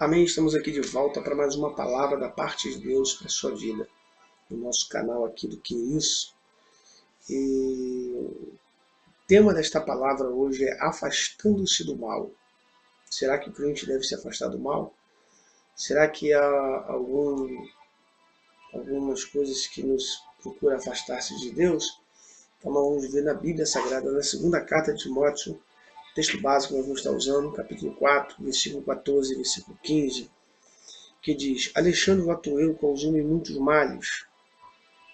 Amém? Estamos aqui de volta para mais uma palavra da parte de Deus para a sua vida. No nosso canal aqui do Que Isso. E o tema desta palavra hoje é afastando-se do mal. Será que o crente deve se afastar do mal? Será que há algumas coisas que nos procuram afastar-se de Deus? Então nós vamos ver na Bíblia Sagrada, na segunda carta de Timóteo, texto básico que nós vamos estar usando, capítulo 4, versículo 14 e versículo 15, que diz: Alexandre o Atueu causou-me muitos males.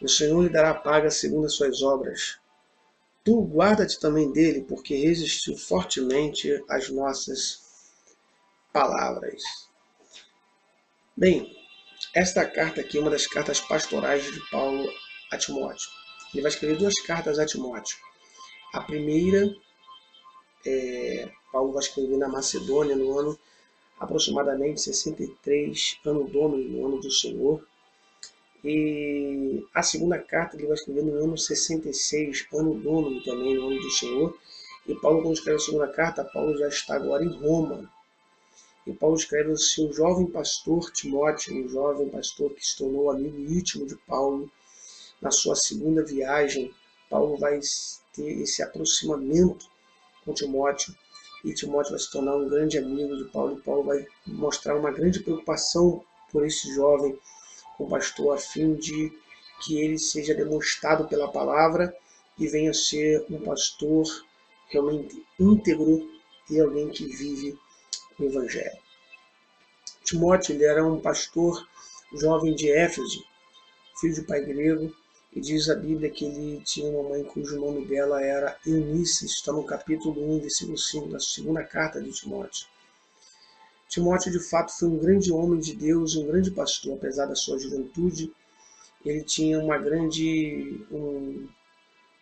O Senhor lhe dará paga segundo as suas obras. Tu guarda-te também dele, porque resistiu fortemente às nossas palavras. Bem, esta carta aqui é uma das cartas pastorais de Paulo a Timóteo. Ele vai escrever duas cartas a Timóteo. A primeira, Paulo vai escrever na Macedônia, no ano aproximadamente 63, ano Domini, no ano do Senhor. E a segunda carta ele vai escrever no ano 66, ano Domini também, no ano do Senhor. E Paulo, quando escreve a segunda carta, Paulo já está agora em Roma. E Paulo escreve ao seu jovem pastor Timóteo, um jovem pastor que se tornou amigo íntimo de Paulo. Na sua segunda viagem, Paulo vai ter esse aproximamento com Timóteo. E Timóteo vai se tornar um grande amigo de Paulo. E Paulo vai mostrar uma grande preocupação por esse jovem, o pastor, a fim de que ele seja demonstrado pela palavra e venha ser um pastor realmente íntegro e alguém que vive o Evangelho. Timóteo ele era um pastor jovem de Éfeso, filho de pai grego, e diz a Bíblia que ele tinha uma mãe cujo nome dela era Eunice, está no capítulo 1, versículo 5, da segunda carta de Timóteo. Timóteo, de fato, foi um grande homem de Deus, um grande pastor, apesar da sua juventude. Ele tinha um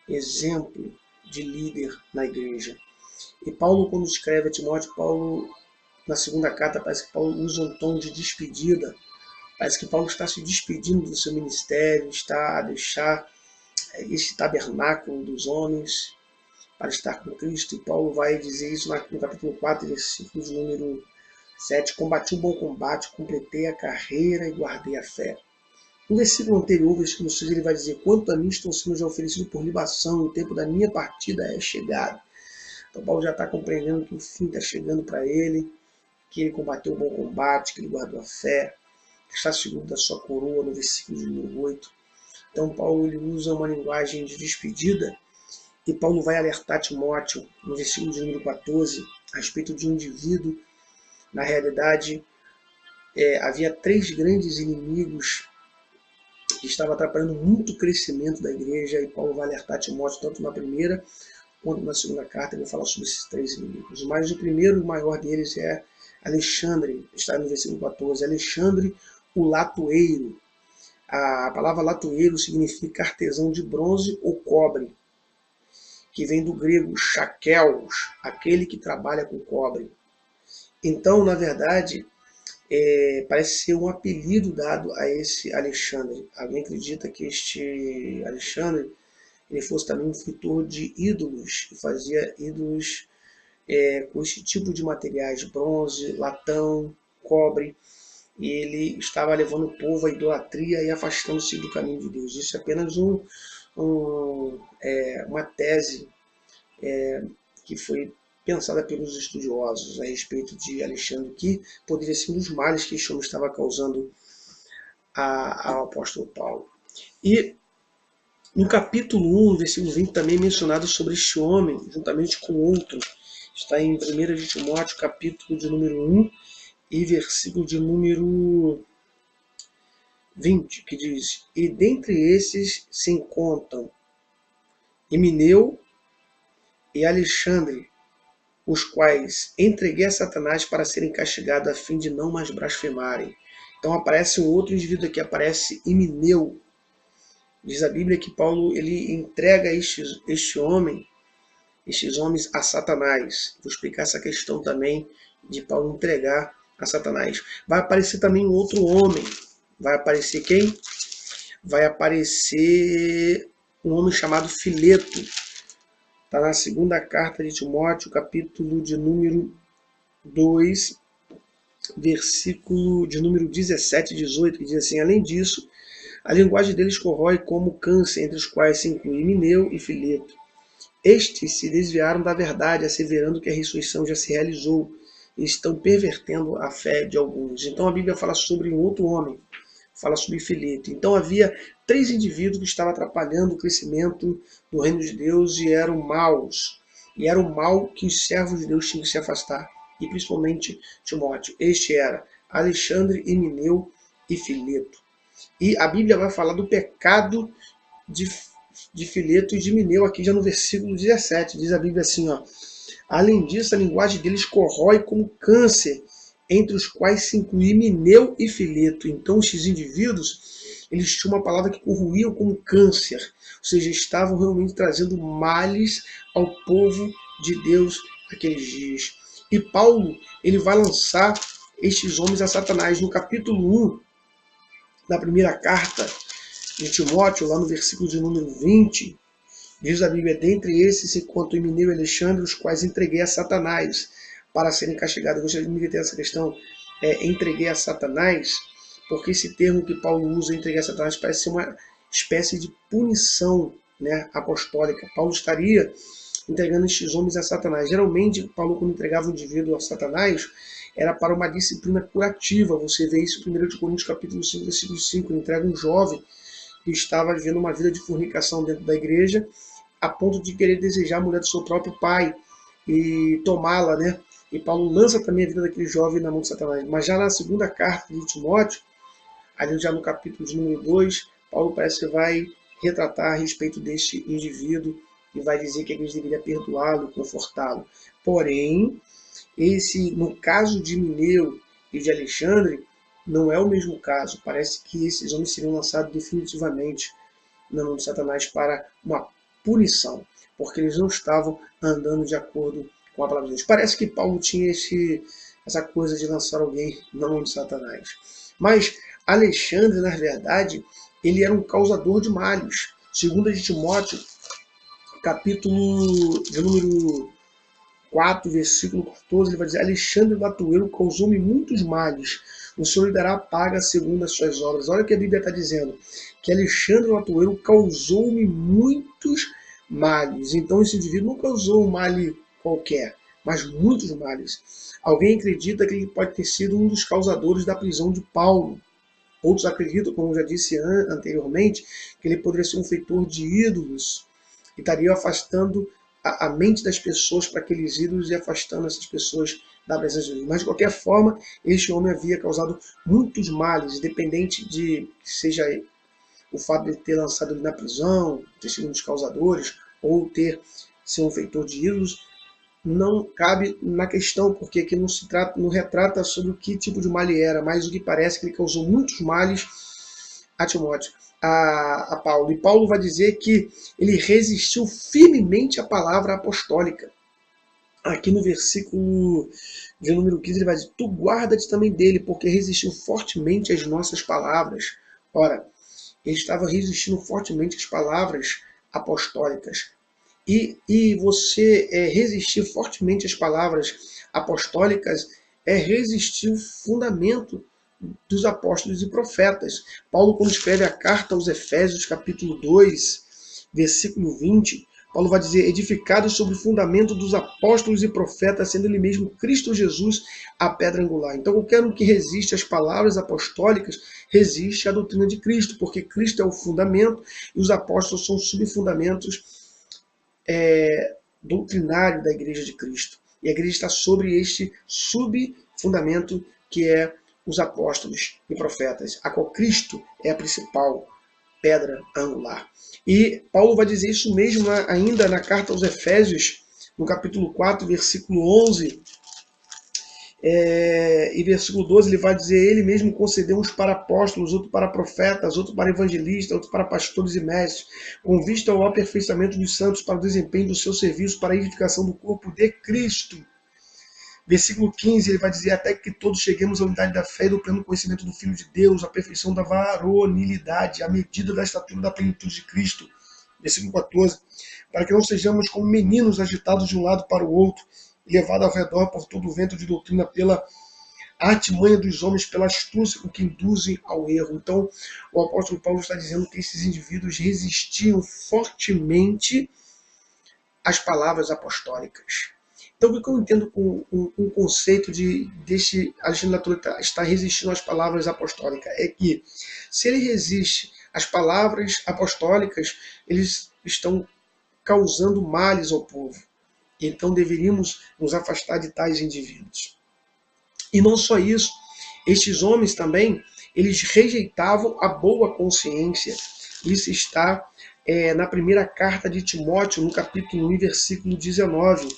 exemplo de líder na igreja. E Paulo, quando escreve a Timóteo, Paulo, na segunda carta, parece que Paulo usa um tom de despedida. Parece que Paulo está se despedindo do seu ministério, está a deixar este tabernáculo dos homens para estar com Cristo. E Paulo vai dizer isso no capítulo 4, versículo de número 7. Combati o bom combate, completei a carreira e guardei a fé. No versículo anterior, versículo 6, ele vai dizer: quanto a mim estou sendo já oferecido por libação, o tempo da minha partida é chegado. Então Paulo já está compreendendo que o fim está chegando para ele, que ele combateu o bom combate, que ele guardou a fé, que está seguro da sua coroa, no versículo de número 8. Então Paulo ele usa uma linguagem de despedida, e Paulo vai alertar Timóteo, no versículo de número 14, a respeito de um indivíduo. Na realidade, havia três grandes inimigos que estavam atrapalhando muito o crescimento da igreja, e Paulo vai alertar Timóteo tanto na primeira quanto na segunda carta. Ele vai falar sobre esses três inimigos. Mas o primeiro, o maior deles, é Alexandre, está no versículo 14. Alexandre, o latoeiro. A palavra latoeiro significa artesão de bronze ou cobre, que vem do grego shakelos, aquele que trabalha com cobre. Então, na verdade, parece ser um apelido dado a esse Alexandre. Alguém acredita que este Alexandre ele fosse também um fritor de ídolos, e fazia ídolos com esse tipo de materiais, bronze, latão, cobre, e ele estava levando o povo à idolatria e afastando-se do caminho de Deus. Isso é apenas uma tese que foi pensada pelos estudiosos a respeito de Alexandre, que poderia ser um dos males que este homem estava causando ao apóstolo Paulo. E no capítulo 1, versículo 20, também é mencionado sobre este homem, juntamente com outro. Está em 1 de Timóteo, capítulo de número 1 e versículo de número 20, que diz: E dentre esses se encontram Himeneu e Alexandre, os quais entreguei a Satanás para serem castigados a fim de não mais blasfemarem. Então aparece um outro indivíduo aqui, aparece Himeneu. Diz a Bíblia que Paulo ele entrega estes homens a Satanás. Vou explicar essa questão também de Paulo entregar a Satanás. Vai aparecer também um outro homem. Vai aparecer quem? Vai aparecer um homem chamado Fileto. Está na segunda carta de Timóteo, capítulo de número 2, versículo de número 17 e 18, que diz assim: além disso, a linguagem deles corrói como câncer, entre os quais se inclui Himeneu e Fileto. Estes se desviaram da verdade, asseverando que a ressurreição já se realizou, e estão pervertendo a fé de alguns. Então a Bíblia fala sobre um outro homem, fala sobre Fileto. Então havia 3 indivíduos que estavam atrapalhando o crescimento do reino de Deus e eram maus. E era o mal que os servos de Deus tinham que se afastar, e principalmente Timóteo. Este era Alexandre, Himeneu e Fileto. E a Bíblia vai falar do pecado de Fileto e de Himeneu aqui já no versículo 17. Diz a Bíblia assim, ó: além disso, a linguagem deles corrói como câncer, entre os quais se inclui Himeneu e Fileto. Então, esses indivíduos, eles tinham uma palavra que corroíam como câncer, ou seja, estavam realmente trazendo males ao povo de Deus naqueles dias. E Paulo, ele vai lançar estes homens a Satanás. No capítulo 1 da primeira carta de Timóteo, lá no versículo de número 20, diz a Bíblia: dentre esses se encontram Himeneu e Alexandre, os quais entreguei a Satanás para serem castigados. Eu gostaria de me ter essa questão, entreguei a Satanás, porque esse termo que Paulo usa, entreguei a Satanás, parece ser uma espécie de punição, né, apostólica. Paulo estaria entregando estes homens a Satanás. Geralmente, Paulo, quando entregava um indivíduo a Satanás, era para uma disciplina curativa. Você vê isso em 1 Coríntios capítulo 5, versículo 5, ele entrega um jovem que estava vivendo uma vida de fornicação dentro da igreja, a ponto de querer desejar a mulher do seu próprio pai e tomá-la, né? E Paulo lança também a vida daquele jovem na mão de Satanás. Mas já na segunda carta de Timóteo, ali já no capítulo de número 2, Paulo parece que vai retratar a respeito deste indivíduo e vai dizer que a igreja deveria perdoá-lo, confortá-lo. Porém, no caso de Himeneu e de Alexandre, não é o mesmo caso. Parece que esses homens seriam lançados definitivamente na mão de Satanás para uma punição, porque eles não estavam andando de acordo com a palavra de Deus. Parece que Paulo tinha essa coisa de lançar alguém na mão de Satanás. Mas Alexandre, na verdade, ele era um causador de males. Segundo de Timóteo, capítulo de número 4, versículo 14, ele vai dizer: Alexandre Latuelo causou-me muitos males. O Senhor lhe dará paga segundo as suas obras. Olha o que a Bíblia está dizendo. Que Alexandre Latuelo causou-me muitos males. Então esse indivíduo não causou um mal qualquer, mas muitos males. Alguém acredita que ele pode ter sido um dos causadores da prisão de Paulo. Outros acreditam, como eu já disse anteriormente, que ele poderia ser um feitor de ídolos e estaria afastando a mente das pessoas para aqueles ídolos e afastando essas pessoas da presença de Deus. Mas, de qualquer forma, este homem havia causado muitos males, independente de que seja o fato de ele ter lançado ele na prisão, ter sido um dos causadores, ou ter sido um feitor de ídolos, não cabe na questão, porque aqui não retrata sobre o que tipo de mal ele era, mas o que parece que ele causou muitos males a Timóteo, a Paulo. E Paulo vai dizer que ele resistiu firmemente à palavra apostólica. Aqui no versículo de número 15 ele vai dizer: tu guarda-te também dele, porque resistiu fortemente às nossas palavras. Ora, ele estava resistindo fortemente às palavras apostólicas. E você resistir fortemente às palavras apostólicas é resistir o fundamento dos apóstolos e profetas. Paulo, quando escreve a carta aos Efésios, capítulo 2, versículo 20, Paulo vai dizer: edificado sobre o fundamento dos apóstolos e profetas, sendo ele mesmo Cristo Jesus a pedra angular. Então, qualquer um que resiste às palavras apostólicas, resiste à doutrina de Cristo, porque Cristo é o fundamento e os apóstolos são subfundamentos doutrinário da Igreja de Cristo. E a igreja está sobre este subfundamento que é os apóstolos e profetas, a qual Cristo é a principal pedra angular. E Paulo vai dizer isso mesmo ainda na carta aos Efésios, no capítulo 4, versículo 11, e versículo 12, ele vai dizer: ele mesmo concedeu uns para apóstolos, outros para profetas, outros para evangelistas, outros para pastores e mestres, com vista ao aperfeiçoamento dos santos, para o desempenho do seu serviço, para a edificação do corpo de Cristo. Versículo 15, ele vai dizer: até que todos cheguemos à unidade da fé e do pleno conhecimento do Filho de Deus, à perfeição da varonilidade, à medida da estatura da plenitude de Cristo. Versículo 14, para que não sejamos como meninos agitados de um lado para o outro, levado ao redor por todo o vento de doutrina pela a artimanha dos homens pela astúcia com que induzem ao erro. Então, o apóstolo Paulo está dizendo que esses indivíduos resistiam fortemente às palavras apostólicas. Então, o que eu entendo com o conceito deste Alexandre Latour estar resistindo às palavras apostólicas? É que, se ele resiste às palavras apostólicas, eles estão causando males ao povo. Então, deveríamos nos afastar de tais indivíduos. E não só isso, estes homens também, eles rejeitavam a boa consciência. Isso está na primeira carta de Timóteo, no capítulo 1, versículo 19.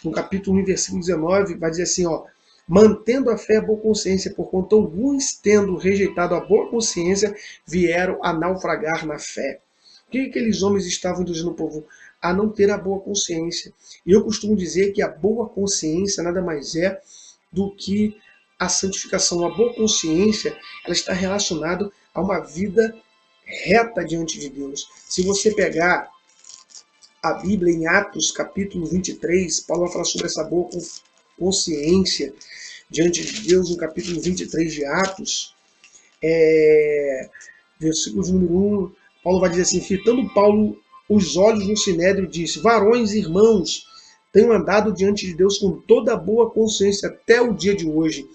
No capítulo 1, versículo 19, vai dizer assim, ó, mantendo a fé e a boa consciência, porquanto alguns, tendo rejeitado a boa consciência, vieram a naufragar na fé. O que aqueles homens estavam induzindo o povo? A não ter a boa consciência. E eu costumo dizer que a boa consciência nada mais é do que a santificação. A boa consciência, ela está relacionada a uma vida reta diante de Deus. Se você pegar a Bíblia em Atos, capítulo 23, Paulo vai falar sobre essa boa consciência diante de Deus, no capítulo 23 de Atos, versículo número 1, Paulo vai dizer assim, fitando Paulo os olhos no sinédrio, disse, varões e irmãos, tenho andado diante de Deus com toda a boa consciência até o dia de hoje.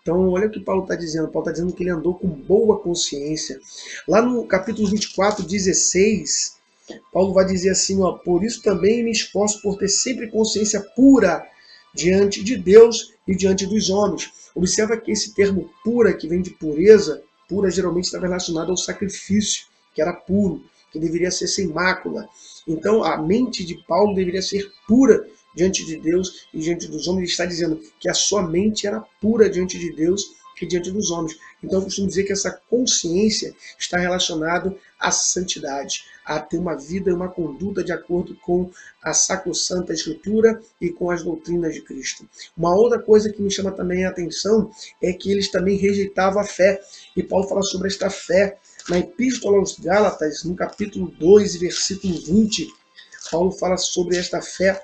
Então, olha o que Paulo está dizendo. Paulo está dizendo que ele andou com boa consciência. Lá no capítulo 24, 16, Paulo vai dizer assim, ó, por isso também me esforço por ter sempre consciência pura diante de Deus e diante dos homens. Observa que esse termo pura, que vem de pureza, pura geralmente estava relacionado ao sacrifício, que era puro, que deveria ser sem mácula. Então, a mente de Paulo deveria ser pura diante de Deus e diante dos homens. Ele está dizendo que a sua mente era pura diante de Deus e diante dos homens. Então, eu costumo dizer que essa consciência está relacionada à santidade, a ter uma vida e uma conduta de acordo com a sacrossanta Escritura e com as doutrinas de Cristo. Uma outra coisa que me chama também a atenção é que eles também rejeitavam a fé. E Paulo fala sobre esta fé na Epístola aos Gálatas, no capítulo 2, versículo 20. Paulo fala sobre esta fé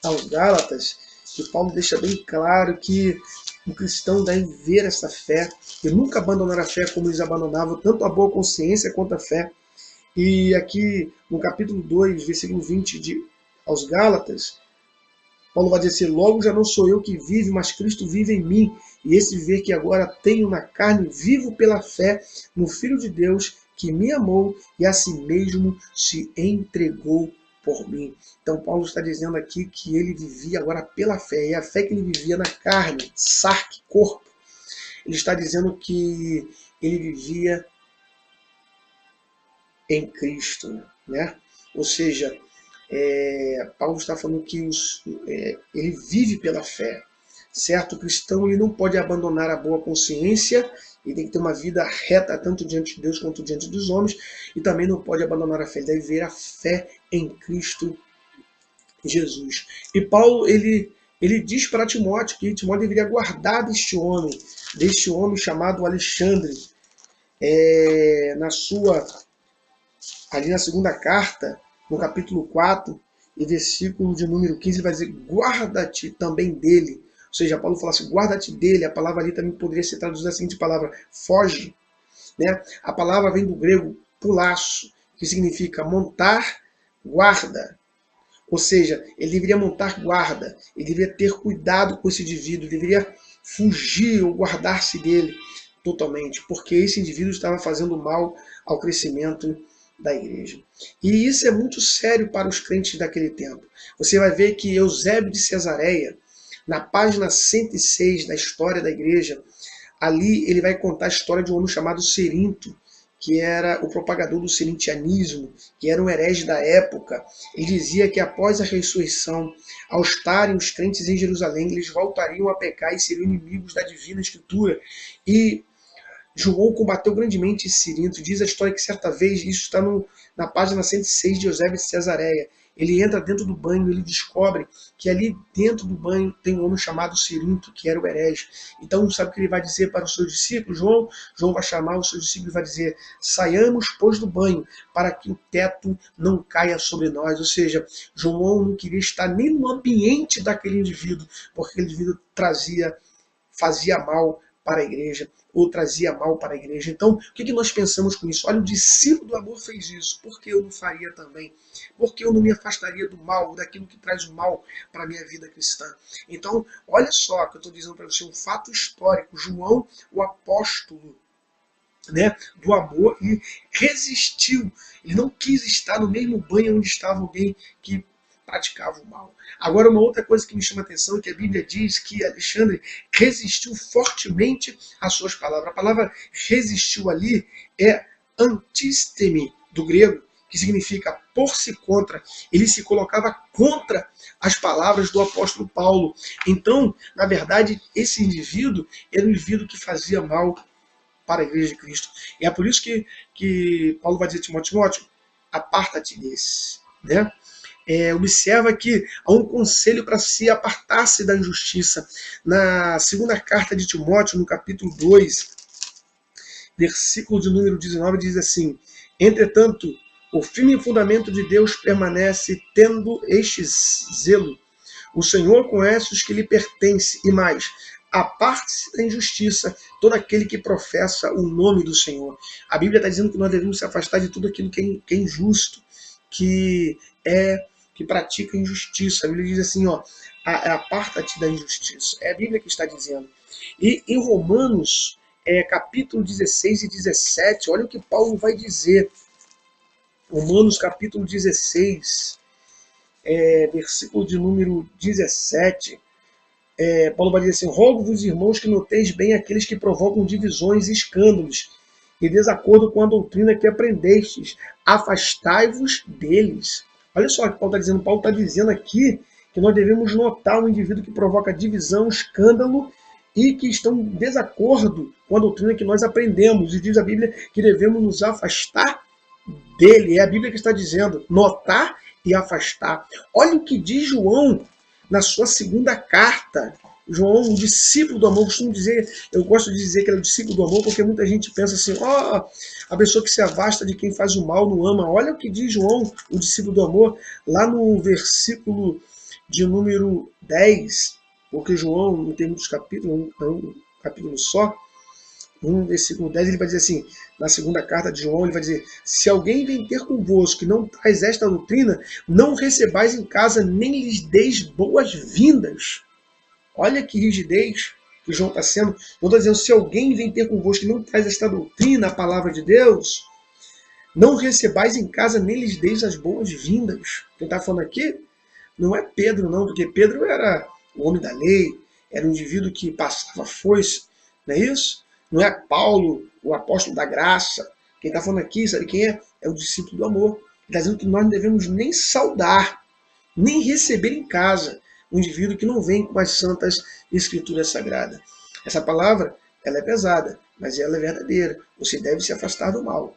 aos Gálatas, e Paulo deixa bem claro que o cristão deve ver essa fé e nunca abandonar a fé como eles abandonavam, tanto a boa consciência quanto a fé. E aqui no capítulo 2, versículo 20 aos Gálatas, Paulo vai dizer assim, logo já não sou eu que vive, mas Cristo vive em mim, e esse viver que agora tenho na carne, vivo pela fé no Filho de Deus, que me amou e a si mesmo se entregou por mim. Então Paulo está dizendo aqui que ele vivia agora pela fé, e a fé que ele vivia na carne, sarque, corpo. Ele está dizendo que ele vivia em Cristo, né? Ou seja, Paulo está falando que ele vive pela fé, certo? O cristão ele não pode abandonar a boa consciência, ele tem que ter uma vida reta tanto diante de Deus quanto diante dos homens, e também não pode abandonar a fé, ele deve ver a fé em Cristo Jesus. E Paulo ele diz para Timóteo que Timóteo deveria guardar deste homem chamado Alexandre, ali na segunda carta, no capítulo 4, e versículo de número 15, ele vai dizer, guarda-te também dele. Ou seja, Paulo fala assim, guarda-te dele. A palavra ali também poderia ser traduzida a seguinte palavra, foge. Né? A palavra vem do grego pulaço, que significa montar guarda. Ou seja, ele deveria montar guarda, ele deveria ter cuidado com esse indivíduo, deveria fugir ou guardar-se dele totalmente, porque esse indivíduo estava fazendo mal ao crescimento da igreja. E isso é muito sério para os crentes daquele tempo. Você vai ver que Eusébio de Cesareia, na página 106 da história da igreja, ali ele vai contar a história de um homem chamado Cerinto, que era o propagador do cirintianismo, que era um herege da época. Ele dizia que após a ressurreição, ao estarem os crentes em Jerusalém, eles voltariam a pecar e seriam inimigos da divina escritura. E João combateu grandemente esse Cirinto. Diz a história que certa vez, isso está na página 106 de Eusébio de Cesareia, ele entra dentro do banho e ele descobre que ali dentro do banho tem um homem chamado Cirinto, que era o herege. Então, sabe o que ele vai dizer para os seus discípulos? João vai chamar os seus discípulos e vai dizer, saiamos, pois, do banho, para que o teto não caia sobre nós. Ou seja, João não queria estar nem no ambiente daquele indivíduo, porque aquele indivíduo trazia fazia mal para a igreja, ou trazia mal para a igreja. Então, o que nós pensamos com isso? Olha, o discípulo do amor fez isso, por que eu não faria também? Por que eu não me afastaria do mal, daquilo que traz o mal para a minha vida cristã? Então, olha só que eu estou dizendo para você, um fato histórico. João, o apóstolo, né, do amor, e resistiu. Ele não quis estar no mesmo banho onde estava alguém que praticava o mal. Agora, uma outra coisa que me chama a atenção é que a Bíblia diz que Alexandre resistiu fortemente às suas palavras. A palavra resistiu ali é antisteme, do grego, que significa pôr-se contra. Ele se colocava contra as palavras do apóstolo Paulo. Então, na verdade, esse indivíduo era um indivíduo que fazia mal para a igreja de Cristo. E é por isso que Paulo vai dizer a Timóteo, aparta-te desse. Né? Observa que há um conselho para se apartar-se da injustiça. Na segunda carta de Timóteo, no capítulo 2, versículo de número 19, diz assim: entretanto, o firme fundamento de Deus permanece, tendo este zelo. O Senhor conhece os que lhe pertencem, e mais, aparte-se da injustiça todo aquele que professa o nome do Senhor. A Bíblia está dizendo que nós devemos se afastar de tudo aquilo que é injusto, que pratica injustiça. A Bíblia diz assim, aparta-te da injustiça. É a Bíblia que está dizendo. E em Romanos, capítulo 16 e 17, olha o que Paulo vai dizer. Romanos capítulo 16, versículo de número 17, Paulo vai dizer assim: rogo-vos, irmãos, que noteis bem aqueles que provocam divisões e escândalos, e desacordo com a doutrina que aprendestes. Afastai-vos deles. Olha só o que Paulo está dizendo. Paulo está dizendo aqui que nós devemos notar um indivíduo que provoca divisão, escândalo, e que estão em desacordo com a doutrina que nós aprendemos. E diz a Bíblia que devemos nos afastar dele. É a Bíblia que está dizendo, notar e afastar. Olha o que diz João na sua segunda carta. João, o discípulo do amor, eu gosto de dizer que ele é o discípulo do amor, porque muita gente pensa assim, a pessoa que se afasta de quem faz o mal não ama. Olha o que diz João, o discípulo do amor, lá no versículo de número 10, porque João não tem muitos capítulos, é um capítulo só. No versículo 10 ele vai dizer assim, na segunda carta de João, ele vai dizer: se alguém vem ter convosco que não traz esta doutrina, não recebais em casa, nem lhes deis boas-vindas. Olha que rigidez que João está sendo. João está dizendo: se alguém vem ter convosco que não traz esta doutrina, a palavra de Deus, não recebais em casa, nem lhes deis as boas-vindas. Quem está falando aqui não é Pedro, não, porque Pedro era o homem da lei, era um indivíduo que passava foice, não é isso? Não é Paulo, o apóstolo da graça. Quem está falando aqui, sabe quem é? É o discípulo do amor. Ele está dizendo que nós não devemos nem saudar, nem receber em casa um indivíduo que não vem com as santas escrituras sagradas. Essa palavra, ela é pesada, mas ela é verdadeira. Você deve se afastar do mal.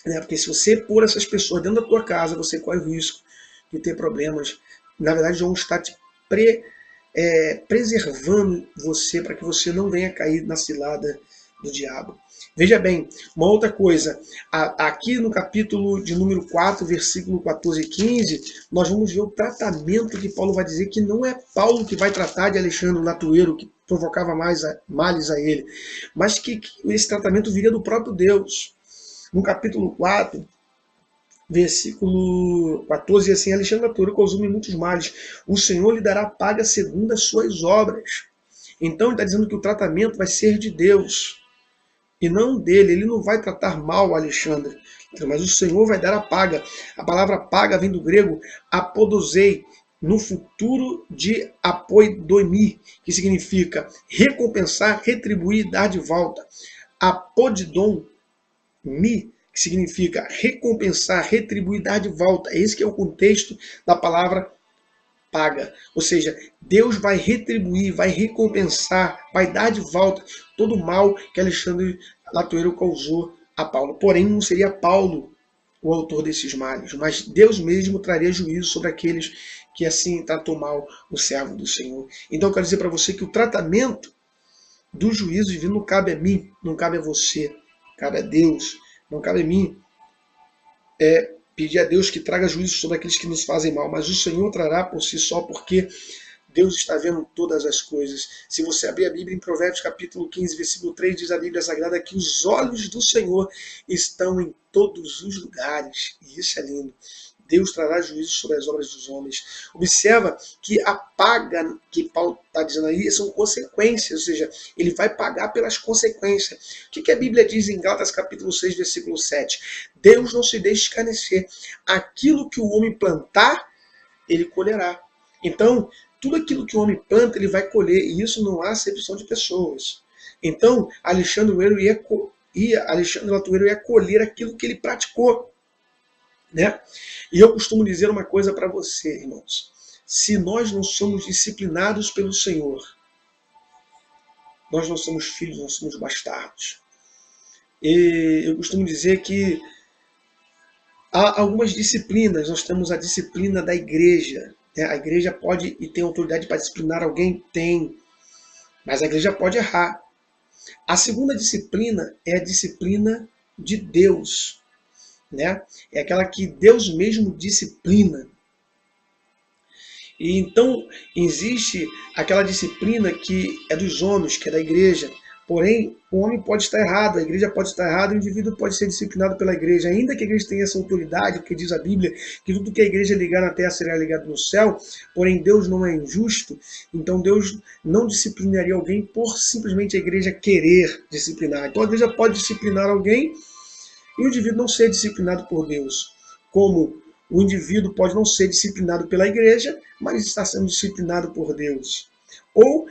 Porque se você pôr essas pessoas dentro da tua casa, você corre o risco de ter problemas. Na verdade, João está te preservando você para que você não venha cair na cilada do diabo. Veja bem, uma outra coisa, aqui no capítulo de número 4, versículo 14 e 15, nós vamos ver o tratamento que Paulo vai dizer, que não é Paulo que vai tratar de Alexandre o Latueiro, que provocava males a ele, mas que esse tratamento viria do próprio Deus. No capítulo 4, versículo 14, assim: Alexandre Latueiro causou-me muitos males, o Senhor lhe dará paga segundo as suas obras. Então ele está dizendo que o tratamento vai ser de Deus e não dele. Ele não vai tratar mal Alexandre, mas o Senhor vai dar a paga. A palavra paga vem do grego apodosei, no futuro de apoidoimi, que significa recompensar, retribuir, dar de volta. Apodidon mi, que significa recompensar, retribuir, dar de volta. Esse que é o contexto da palavra paga. Ou seja, Deus vai retribuir, vai recompensar, vai dar de volta todo o mal que Alexandre Latueiro causou a Paulo. Porém, não seria Paulo o autor desses males, mas Deus mesmo traria juízo sobre aqueles que assim tratou mal o servo do Senhor. Então eu quero dizer para você que o tratamento do juízo divino não cabe a mim, não cabe a você, cabe a Deus. Não cabe a mim pedir a Deus que traga juízo sobre aqueles que nos fazem mal, mas o Senhor trará por si só, porque Deus está vendo todas as coisas. Se você abrir a Bíblia em Provérbios capítulo 15, versículo 3, diz a Bíblia Sagrada que os olhos do Senhor estão em todos os lugares. E isso é lindo. Deus trará juízo sobre as obras dos homens. Observa que a paga que Paulo está dizendo aí são consequências, ou seja, ele vai pagar pelas consequências. O que a Bíblia diz em Gálatas capítulo 6, versículo 7? Deus não se deixa escarnecer. Aquilo que o homem plantar, ele colherá. Então, tudo aquilo que o homem planta, ele vai colher, e isso não há acepção de pessoas. Então, Alexandre Latuero ia colher aquilo que ele praticou. Né? E eu costumo dizer uma coisa para você, irmãos. Se nós não somos disciplinados pelo Senhor, nós não somos filhos, nós somos bastardos. E eu costumo dizer que há algumas disciplinas. Nós temos a disciplina da igreja. A igreja pode e tem autoridade para disciplinar alguém? Tem. Mas a igreja pode errar. A segunda disciplina é a disciplina de Deus. Né? É aquela que Deus mesmo disciplina. E então existe aquela disciplina que é dos homens, que é da igreja. Porém, o homem pode estar errado, a igreja pode estar errada, o indivíduo pode ser disciplinado pela igreja. Ainda que a igreja tenha essa autoridade, porque diz a Bíblia que tudo que a igreja ligar na terra será ligado no céu, porém Deus não é injusto, então Deus não disciplinaria alguém por simplesmente a igreja querer disciplinar. Então a igreja pode disciplinar alguém e o indivíduo não ser disciplinado por Deus. Como o indivíduo pode não ser disciplinado pela igreja, mas está sendo disciplinado por Deus. Ou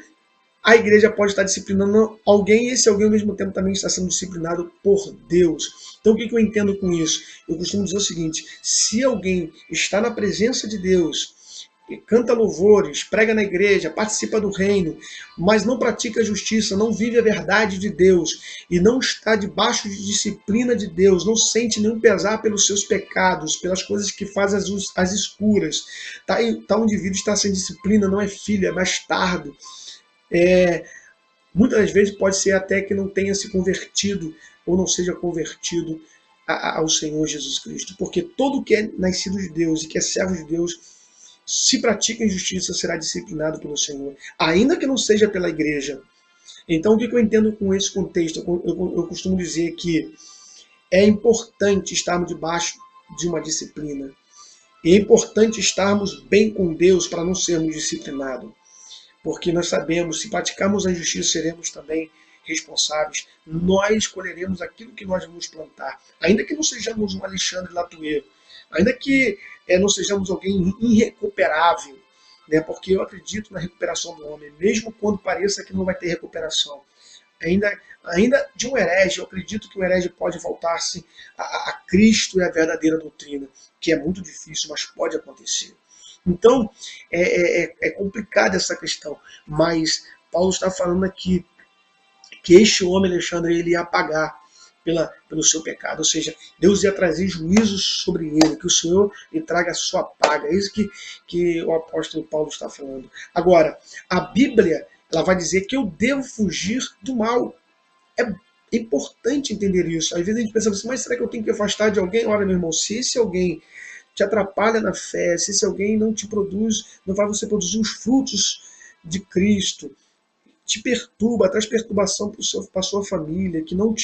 a igreja pode estar disciplinando alguém e esse alguém ao mesmo tempo também está sendo disciplinado por Deus. Então o que eu entendo com isso? Eu costumo dizer o seguinte: se alguém está na presença de Deus, canta louvores, prega na igreja, participa do reino, mas não pratica a justiça, não vive a verdade de Deus e não está debaixo de disciplina de Deus, não sente nenhum pesar pelos seus pecados, pelas coisas que faz às escuras, tal indivíduo está sem disciplina, não é filho, é bastardo. Muitas das vezes pode ser até que não tenha se convertido ou não seja convertido ao Senhor Jesus Cristo, porque todo que é nascido de Deus e que é servo de Deus, se pratica injustiça, será disciplinado pelo Senhor, ainda que não seja pela igreja. Então, o que eu entendo com esse contexto? Eu costumo dizer que é importante estarmos debaixo de uma disciplina. E é importante estarmos bem com Deus para não sermos disciplinados. Porque nós sabemos, se praticarmos a justiça, seremos também responsáveis. Nós colheremos aquilo que nós vamos plantar. Ainda que não sejamos um Alexandre Latuero, ainda que não sejamos alguém irrecuperável, né? Porque eu acredito na recuperação do homem, mesmo quando pareça que não vai ter recuperação. Ainda de um herege, eu acredito que o herege pode voltar-se a Cristo e a verdadeira doutrina, que é muito difícil, mas pode acontecer. Então, é complicada essa questão, mas Paulo está falando aqui que este homem, Alexandre, ele ia pagar pelo seu pecado, ou seja, Deus ia trazer juízo sobre ele, que o Senhor lhe traga a sua paga. É isso que o apóstolo Paulo está falando. Agora, a Bíblia, ela vai dizer que eu devo fugir do mal. É importante entender isso. Às vezes a gente pensa assim, mas será que eu tenho que afastar de alguém? Olha, meu irmão, se esse alguém te atrapalha na fé, se esse alguém não te produz, não faz você produzir os frutos de Cristo, te perturba, traz perturbação para a sua família, que não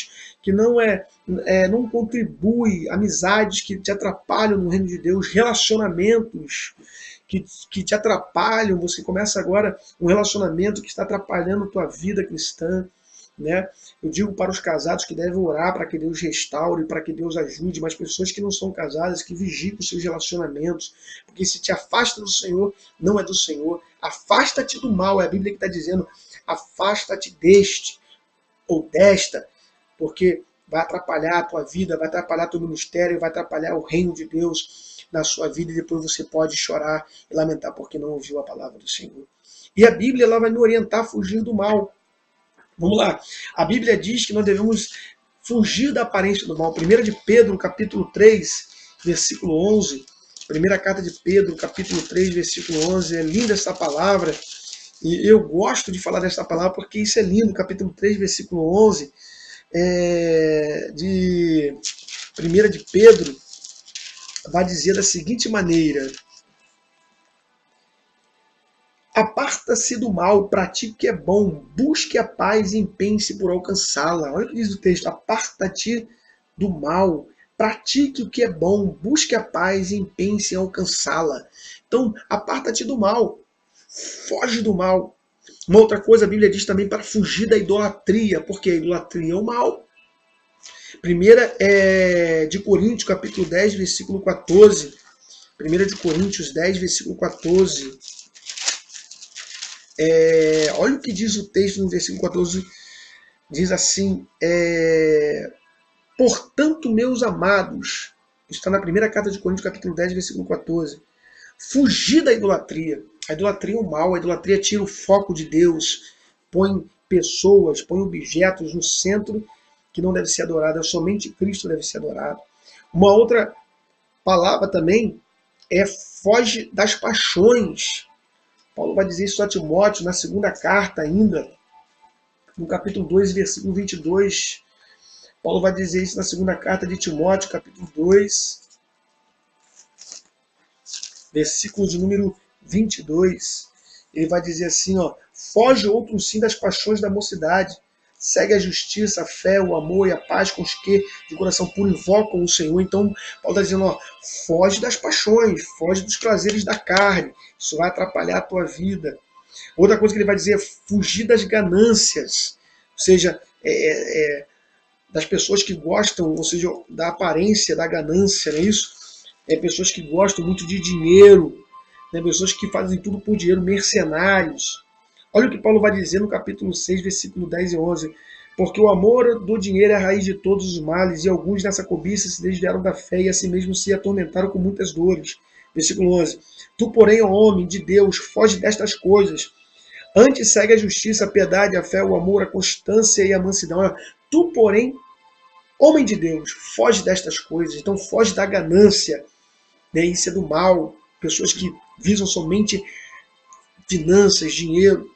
contribui, amizades que te atrapalham no reino de Deus, relacionamentos que te atrapalham, você começa agora um relacionamento que está atrapalhando a tua vida cristã, né? Eu digo para os casados que devem orar para que Deus restaure, para que Deus ajude, mas pessoas que não são casadas, que vigiem os seus relacionamentos, porque se te afasta do Senhor, não é do Senhor. Afasta-te do mal, é a Bíblia que está dizendo, afasta-te deste ou desta, porque vai atrapalhar a tua vida, vai atrapalhar teu ministério, vai atrapalhar o reino de Deus na sua vida, e depois você pode chorar e lamentar porque não ouviu a palavra do Senhor. E a Bíblia ela vai me orientar a fugir do mal. Vamos lá. A Bíblia diz que nós devemos fugir da aparência do mal. 1 de Pedro, capítulo 3, versículo 11. Primeira carta de Pedro, capítulo 3, versículo 11. É linda essa palavra. E eu gosto de falar dessa palavra porque isso é lindo. Capítulo 3, versículo 11. De 1 de Pedro, vai dizer da seguinte maneira: Aparta-se do mal, pratique o que é bom, busque a paz e empenhe-se por alcançá-la. Olha o que diz o texto: aparta-te do mal, pratique o que é bom, busque a paz e empenhe-se em alcançá-la. Então, aparta-te do mal, foge do mal. Uma outra coisa, a Bíblia diz também para fugir da idolatria, porque a idolatria é o mal. Primeira é de Coríntios, capítulo 10, versículo 14. 1 de Coríntios 10, versículo 14. Olha o que diz o texto no versículo 14. Diz assim: portanto, meus amados, está na primeira carta de Coríntios, capítulo 10, versículo 14. Fugir da idolatria. A idolatria é o mal, a idolatria tira o foco de Deus, põe pessoas, põe objetos no centro que não deve ser adorado, somente Cristo deve ser adorado. Uma outra palavra também é foge das paixões. Paulo vai dizer isso a Timóteo na segunda carta ainda, no capítulo 2, versículo 22. Paulo vai dizer isso na segunda carta de Timóteo, capítulo 2, versículo de número 22. Ele vai dizer assim, ó: foge outro sim das paixões da mocidade, segue a justiça, a fé, o amor e a paz com os que de coração puro invocam o Senhor. Então, Paulo está dizendo, ó, foge das paixões, foge dos prazeres da carne, isso vai atrapalhar a tua vida. Outra coisa que ele vai dizer é fugir das ganâncias, ou seja, das pessoas que gostam, ou seja, da aparência, da ganância, não é isso? Pessoas que gostam muito de dinheiro, né? Pessoas que fazem tudo por dinheiro, mercenários. Olha o que Paulo vai dizer no capítulo 6, versículo 10 e 11. Porque o amor do dinheiro é a raiz de todos os males, e alguns nessa cobiça se desviaram da fé e assim mesmo se atormentaram com muitas dores. Versículo 11. Tu, porém, ó homem de Deus, foge destas coisas. Antes segue a justiça, a piedade, a fé, o amor, a constância e a mansidão. Tu, porém, homem de Deus, foge destas coisas. Então foge da ganância, né? Isso é do mal. Pessoas que visam somente finanças, dinheiro.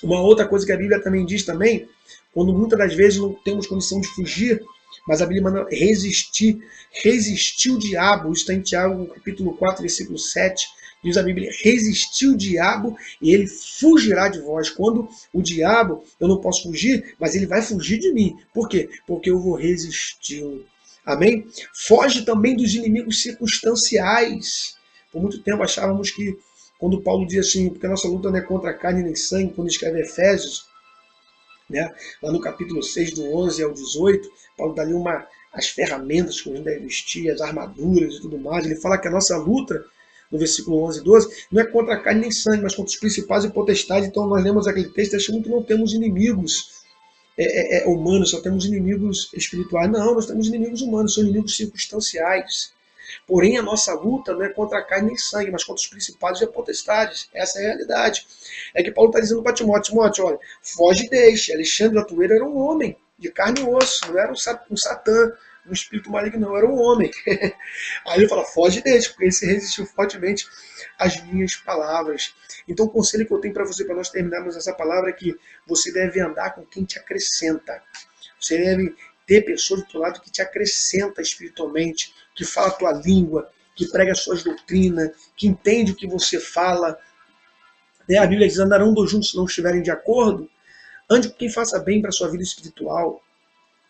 Uma outra coisa que a Bíblia também diz também, quando muitas das vezes não temos condição de fugir, mas a Bíblia manda resistir. Resistir o diabo. Isso está em Tiago, capítulo 4, versículo 7. Diz a Bíblia: resistir o diabo e ele fugirá de vós. Quando o diabo, eu não posso fugir, mas ele vai fugir de mim. Por quê? Porque eu vou resistir. Amém? Foge também dos inimigos circunstanciais. Por muito tempo achávamos que, quando Paulo diz assim, porque a nossa luta não é contra a carne nem sangue, quando escreve Efésios, né, lá no capítulo 6, do 11 ao 18, Paulo dá ali as ferramentas que a gente deve vestir, as armaduras e tudo mais. Ele fala que a nossa luta, no versículo 11 e 12, não é contra a carne nem sangue, mas contra os principais e potestades. Então nós lemos aquele texto e achamos que não temos inimigos humanos, só temos inimigos espirituais. Não, nós temos inimigos humanos, são inimigos circunstanciais. Porém, a nossa luta não é contra a carne nem sangue, mas contra os principados e potestades. Essa é a realidade. É que Paulo está dizendo para Timóteo: Timóteo, olha, foge e deixe. Alexandre Latueiro era um homem de carne e osso, não era um satã, um espírito maligno, não, era um homem. Aí ele fala: foge e deixe, porque ele se resistiu fortemente às minhas palavras. Então o conselho que eu tenho para você, para nós terminarmos essa palavra, é que você deve andar com quem te acrescenta. Você deve ter pessoas do teu lado que te acrescenta espiritualmente, que fala a tua língua, que prega as suas doutrinas, que entende o que você fala. A Bíblia diz: andarão dois juntos se não estiverem de acordo. Ande com quem faça bem para a sua vida espiritual.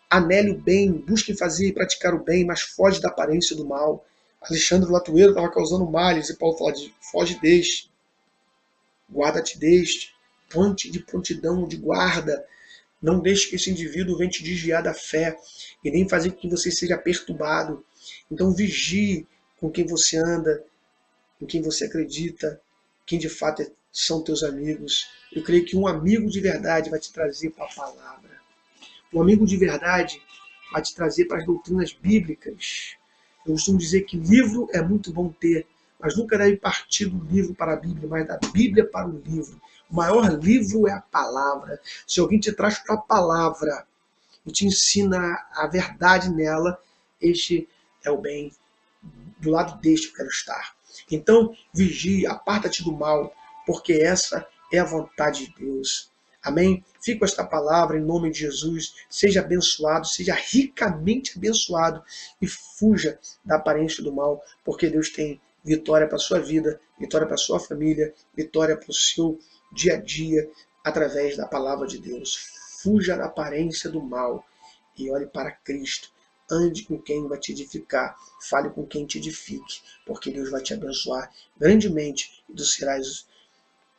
Anele o bem, busque fazer e praticar o bem, mas foge da aparência do mal. Alexandre Latueiro estava causando males, e Paulo fala: foge deste, guarda-te deste, ante de prontidão, de guarda. Não deixe que esse indivíduo venha te desviar da fé e nem fazer com que você seja perturbado. Então vigie com quem você anda, em quem você acredita, quem de fato são teus amigos. Eu creio que um amigo de verdade vai te trazer para a palavra. Um amigo de verdade vai te trazer para as doutrinas bíblicas. Eu costumo dizer que livro é muito bom ter, mas nunca deve partir do livro para a Bíblia, mas da Bíblia para o livro. O maior livro é a palavra. Se alguém te traz para a palavra e te ensina a verdade nela, este é o bem. Do lado deste eu quero estar. Então, vigie, aparta-te do mal, porque essa é a vontade de Deus. Amém? Fica com esta palavra em nome de Jesus. Seja abençoado, seja ricamente abençoado e fuja da aparência do mal, porque Deus tem vitória para a sua vida, vitória para a sua família, vitória para o seu dia a dia através da palavra de Deus. Fuja da aparência do mal e olhe para Cristo. Ande com quem vai te edificar, fale com quem te edifique, porque Deus vai te abençoar grandemente e tu serás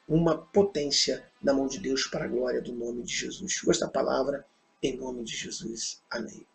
uma potência na mão de Deus para a glória do nome de Jesus. Com esta palavra, em nome de Jesus. Amém.